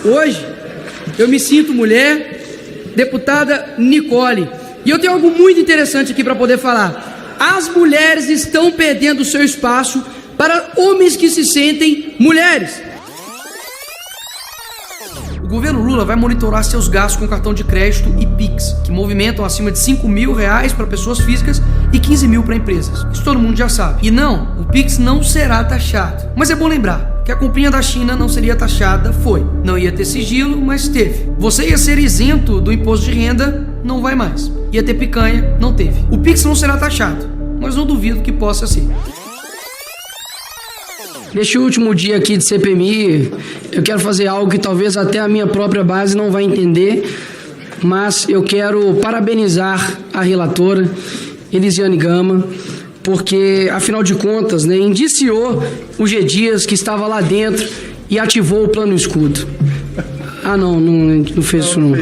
Hoje, eu me sinto mulher, deputada Nicole, e eu tenho algo muito interessante aqui para poder falar. As mulheres estão perdendo o seu espaço para homens que se sentem mulheres. O governo Lula vai monitorar seus gastos com cartão de crédito e Pix, que movimentam acima de R$5 mil para pessoas físicas e 15 mil para empresas. Isso todo mundo já sabe. E não, o Pix não será taxado. Mas é bom lembrar que a comprinha da China não seria taxada, foi. Não ia ter sigilo, mas teve. Você ia ser isento do imposto de renda, não vai mais. Ia ter picanha, não teve. O Pix não será taxado, mas não duvido que possa ser. Neste último dia aqui de CPMI, eu quero fazer algo que talvez até a minha própria base não vai entender, mas eu quero parabenizar a relatora, Elisiane Gama, porque, afinal de contas, indiciou o G. Dias, que estava lá dentro, e ativou o plano escudo. Não fez isso não.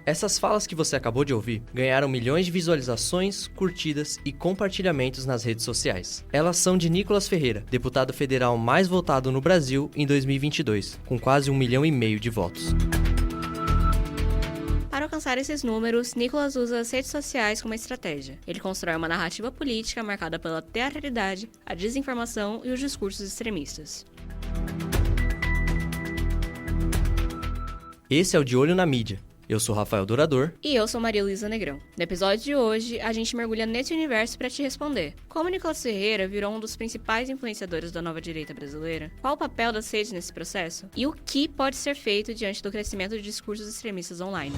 Essas falas que você acabou de ouvir ganharam milhões de visualizações, curtidas e compartilhamentos nas redes sociais. Elas são de Nicolas Ferreira, deputado federal mais votado no Brasil em 2022, com quase 1,5 milhão de votos. Para alcançar esses números, Nicolas usa as redes sociais como estratégia. Ele constrói uma narrativa política marcada pela teatralidade, a desinformação e os discursos extremistas. Esse é o De Olho na Mídia. Eu sou Rafael Dourador. E eu sou Maria Luísa Negrão. No episódio de hoje, a gente mergulha nesse universo para te responder. Como Nicolas Ferreira virou um dos principais influenciadores da nova direita brasileira? Qual o papel das redes nesse processo? E o que pode ser feito diante do crescimento de discursos extremistas online?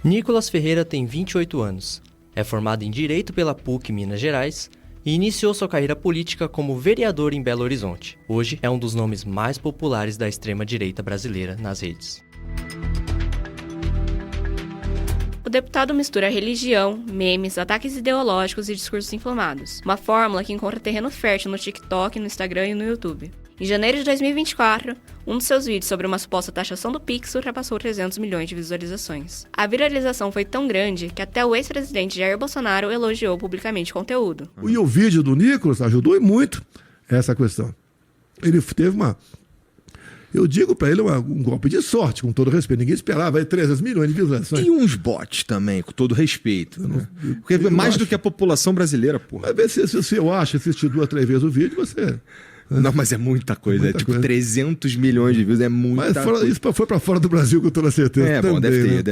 Nicolas Ferreira tem 28 anos. É formado em Direito pela PUC Minas Gerais e iniciou sua carreira política como vereador em Belo Horizonte. Hoje é um dos nomes mais populares da extrema-direita brasileira nas redes. O deputado mistura religião, memes, ataques ideológicos e discursos inflamados. Uma fórmula que encontra terreno fértil no TikTok, no Instagram e no YouTube. Em janeiro de 2024, um dos seus vídeos sobre uma suposta taxação do Pix ultrapassou 300 milhões de visualizações. A viralização foi tão grande que até o ex-presidente Jair Bolsonaro elogiou publicamente o conteúdo. E o vídeo do Nicolas ajudou muito essa questão. Ele teve eu digo pra ele, um golpe de sorte, com todo respeito. Ninguém esperava 300 milhões de visualizações. E uns bots também, com todo respeito. Né? Porque mais do que a população brasileira, porra. Mas se você assistir 2 ou 3 vezes o vídeo, você... Não, mas é muita coisa. É tipo coisa. 300 milhões de views, é muita coisa. Isso foi pra fora do Brasil, com toda certeza. É, também, bom, deve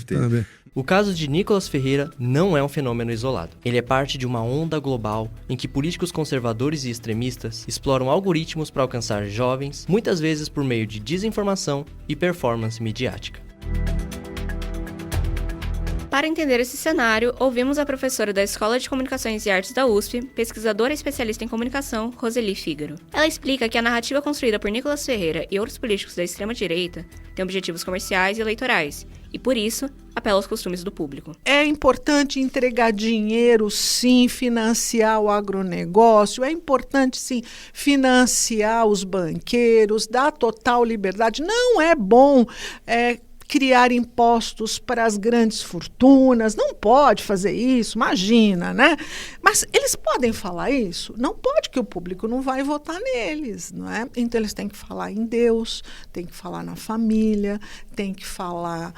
ter. Também. O caso de Nicolas Ferreira não é um fenômeno isolado. Ele é parte de uma onda global em que políticos conservadores e extremistas exploram algoritmos para alcançar jovens, muitas vezes por meio de desinformação e performance midiática. Para entender esse cenário, ouvimos a professora da Escola de Comunicações e Artes da USP, pesquisadora e especialista em comunicação, Roseli Fígaro. Ela explica que a narrativa construída por Nicolas Ferreira e outros políticos da extrema-direita tem objetivos comerciais e eleitorais, e por isso, apela aos costumes do público. É importante entregar dinheiro, sim, financiar o agronegócio, é importante, sim, financiar os banqueiros, dar total liberdade. Não é bom criar impostos para as grandes fortunas, não pode fazer isso, imagina, né? Mas eles podem falar isso? Não pode, que o público não vai votar neles, não é? Então eles têm que falar em Deus, têm que falar na família, têm que falar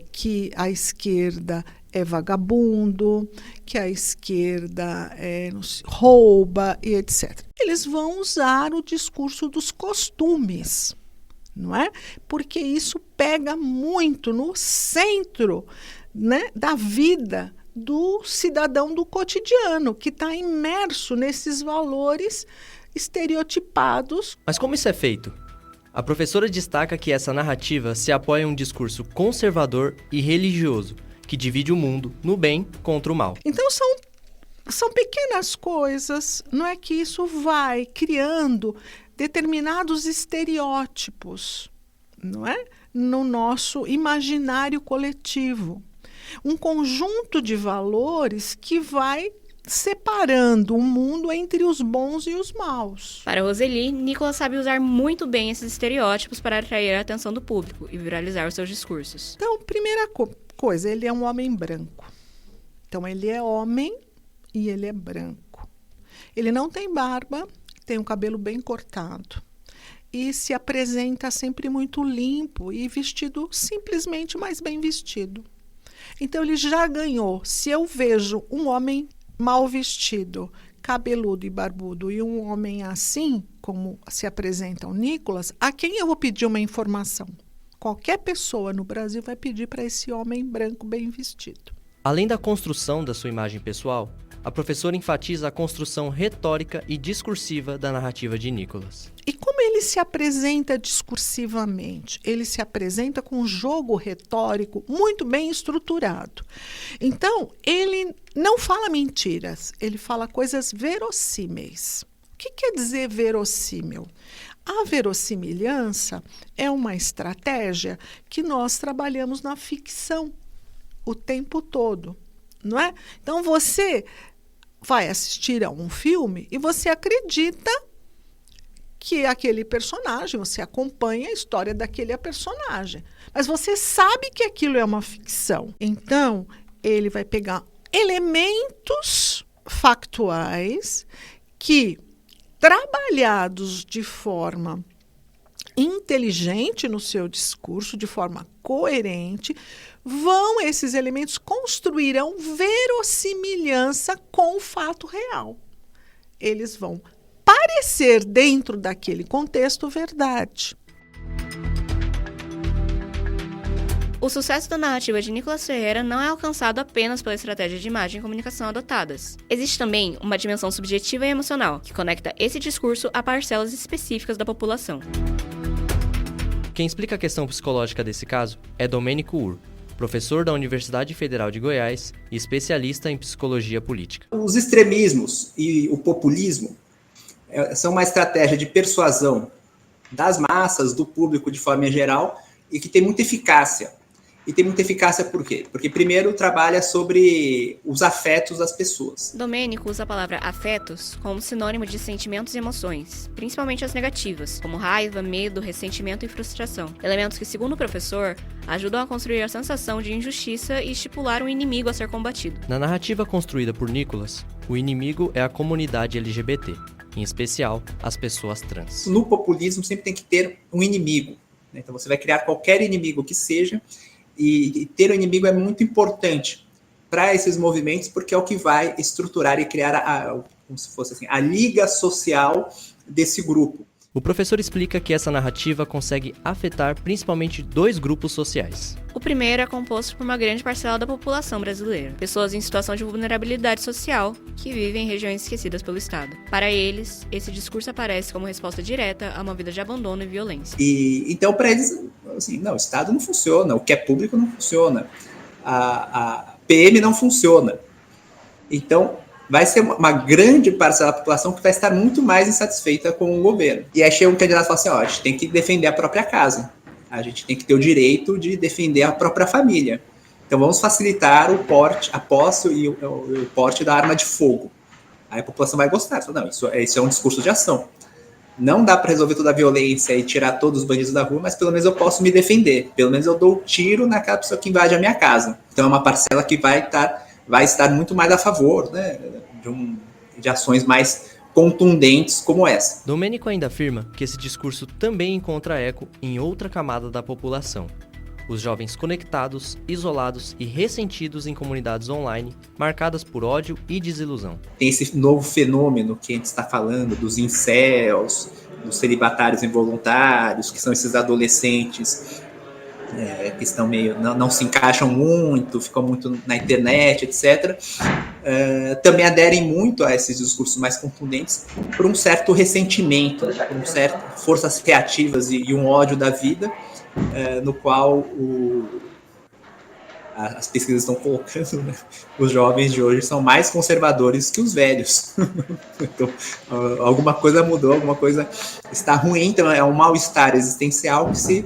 que a esquerda é vagabundo, que a esquerda rouba e etc. Eles vão usar o discurso dos costumes, não é? Porque isso pega muito no centro, né, da vida do cidadão do cotidiano, que está imerso nesses valores estereotipados. Mas como isso é feito? A professora destaca que essa narrativa se apoia em um discurso conservador e religioso, que divide o mundo no bem contra o mal. Então são pequenas coisas, não é, que isso vai criando determinados estereótipos, não é? No nosso imaginário coletivo. Um conjunto de valores que vai separando o mundo entre os bons e os maus. Para Roseli, Nicolas sabe usar muito bem esses estereótipos para atrair a atenção do público e viralizar os seus discursos. Então, primeira coisa, ele é um homem branco, Então, ele é homem e ele é branco. Ele não tem barba, tem um cabelo bem cortado. E se apresenta sempre muito limpo e vestido simplesmente mais bem vestido. Então, ele já ganhou. Se eu vejo um homem mal vestido, cabeludo e barbudo, e um homem assim, como se apresenta o Nicolas, a quem eu vou pedir uma informação? Qualquer pessoa no Brasil vai pedir para esse homem branco bem vestido. Além da construção da sua imagem pessoal, a professora enfatiza a construção retórica e discursiva da narrativa de Nicolas. E como ele se apresenta discursivamente? Ele se apresenta com um jogo retórico muito bem estruturado. Então, ele não fala mentiras, ele fala coisas verossímeis. O que quer dizer verossímil? A verossimilhança é uma estratégia que nós trabalhamos na ficção o tempo todo, não é? Então, você vai assistir a um filme e você acredita que aquele personagem, você acompanha a história daquele personagem, mas você sabe que aquilo é uma ficção. Então, ele vai pegar elementos factuais que, trabalhados de forma inteligente no seu discurso, de forma coerente, esses elementos construirão verossimilhança com o fato real. Eles vão parecer, dentro daquele contexto, verdade. O sucesso da narrativa de Nicolas Ferreira não é alcançado apenas pela estratégia de imagem e comunicação adotadas. Existe também uma dimensão subjetiva e emocional, que conecta esse discurso a parcelas específicas da população. Quem explica a questão psicológica desse caso é Domênico Ur, professor da Universidade Federal de Goiás e especialista em psicologia política. Os extremismos e o populismo são uma estratégia de persuasão das massas, do público de forma geral, e que tem muita eficácia. E tem muita eficácia por quê? Porque, primeiro, trabalha sobre os afetos das pessoas. Domênico usa a palavra afetos como sinônimo de sentimentos e emoções, principalmente as negativas, como raiva, medo, ressentimento e frustração. Elementos que, segundo o professor, ajudam a construir a sensação de injustiça e estipular um inimigo a ser combatido. Na narrativa construída por Nicolas, o inimigo é a comunidade LGBT, em especial as pessoas trans. No populismo sempre tem que ter um inimigo, né? Então você vai criar qualquer inimigo que seja, e ter um inimigo é muito importante para esses movimentos, porque é o que vai estruturar e criar como se fosse assim, a liga social desse grupo. O professor explica que essa narrativa consegue afetar principalmente 2 grupos sociais. O primeiro é composto por uma grande parcela da população brasileira, pessoas em situação de vulnerabilidade social que vivem em regiões esquecidas pelo Estado. Para eles, esse discurso aparece como resposta direta a uma vida de abandono e violência. E então, para eles, assim, não, o Estado não funciona, o que é público não funciona, a PM não funciona. Então, vai ser uma grande parcela da população que vai estar muito mais insatisfeita com o governo. E aí chega um candidato e fala assim, a gente tem que defender a própria casa. A gente tem que ter o direito de defender a própria família. Então vamos facilitar o porte, a posse e o porte da arma de fogo. Aí a população vai gostar. Fala, não, isso é um discurso de ação. Não dá para resolver toda a violência e tirar todos os bandidos da rua, mas pelo menos eu posso me defender. Pelo menos eu dou um tiro naquela pessoa que invade a minha casa. Então é uma parcela que vai estar muito mais a favor, né, de ações mais contundentes como essa. Domênico ainda afirma que esse discurso também encontra eco em outra camada da população: os jovens conectados, isolados e ressentidos em comunidades online, marcadas por ódio e desilusão. Tem esse novo fenômeno que a gente está falando, dos incels, dos celibatários involuntários, que são esses adolescentes que estão meio, não se encaixam muito, ficam muito na internet, etc. Também aderem muito a esses discursos mais contundentes por um certo ressentimento, por um certo forças reativas e um ódio da vida, no qual as pesquisas estão colocando, né? Os jovens de hoje são mais conservadores que os velhos. Então, alguma coisa mudou, alguma coisa está ruim, então é um mal-estar existencial que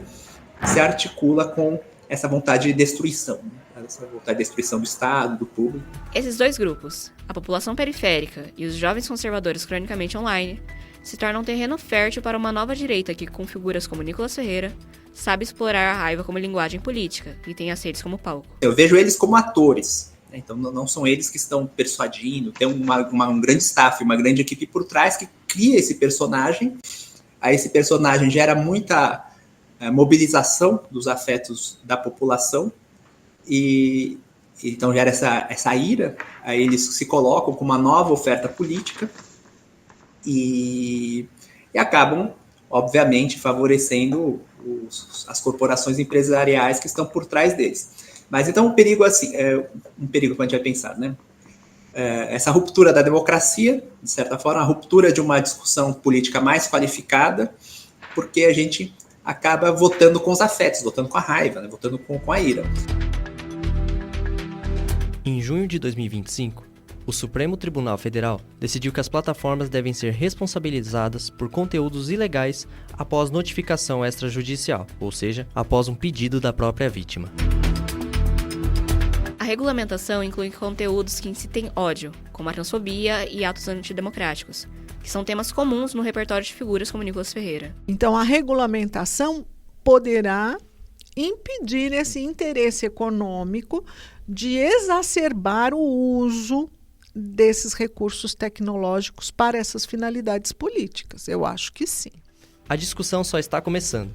se articula com essa vontade de destruição, né? Essa vontade de destruição do Estado, do público. Esses 2 grupos, a população periférica e os jovens conservadores cronicamente online, se tornam um terreno fértil para uma nova direita que, com figuras como Nicolas Ferreira, sabe explorar a raiva como linguagem política e tem as redes como palco. Eu vejo eles como atores. Então, não são eles que estão persuadindo, tem um grande staff, uma grande equipe por trás que cria esse personagem. Aí esse personagem gera muita mobilização dos afetos da população e então gera essa ira. Aí eles se colocam com uma nova oferta política e acabam, obviamente, favorecendo as corporações empresariais que estão por trás deles. Mas então o perigo, assim, um perigo que a gente vai pensar, né? Essa ruptura da democracia, de certa forma, a ruptura de uma discussão política mais qualificada, porque a gente acaba votando com os afetos, votando com a raiva, né? Votando com a ira. Em junho de 2025, o Supremo Tribunal Federal decidiu que as plataformas devem ser responsabilizadas por conteúdos ilegais após notificação extrajudicial, ou seja, após um pedido da própria vítima. A regulamentação inclui conteúdos que incitem ódio, como a transfobia e atos antidemocráticos, que são temas comuns no repertório de figuras como Nicolas Ferreira. Então, a regulamentação poderá impedir esse interesse econômico de exacerbar o uso desses recursos tecnológicos para essas finalidades políticas. Eu acho que sim. A discussão só está começando.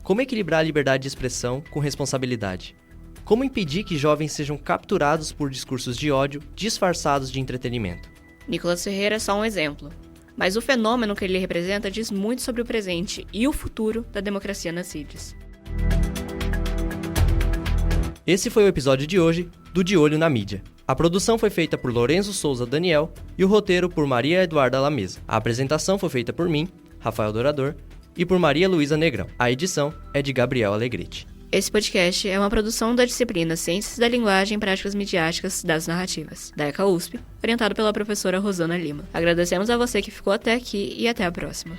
Como equilibrar a liberdade de expressão com responsabilidade? Como impedir que jovens sejam capturados por discursos de ódio disfarçados de entretenimento? Nicolas Ferreira é só um exemplo, mas o fenômeno que ele representa diz muito sobre o presente e o futuro da democracia nas redes. Esse foi o episódio de hoje do De Olho na Mídia. A produção foi feita por Lorenzo Souza Daniel e o roteiro por Maria Eduarda Lamesa. A apresentação foi feita por mim, Rafael Dourador, e por Maria Luísa Negrão. A edição é de Gabriel Alegrete. Esse podcast é uma produção da disciplina Ciências da Linguagem e Práticas Midiáticas das Narrativas, da ECA USP, orientado pela professora Rosana Lima. Agradecemos a você que ficou até aqui e até a próxima.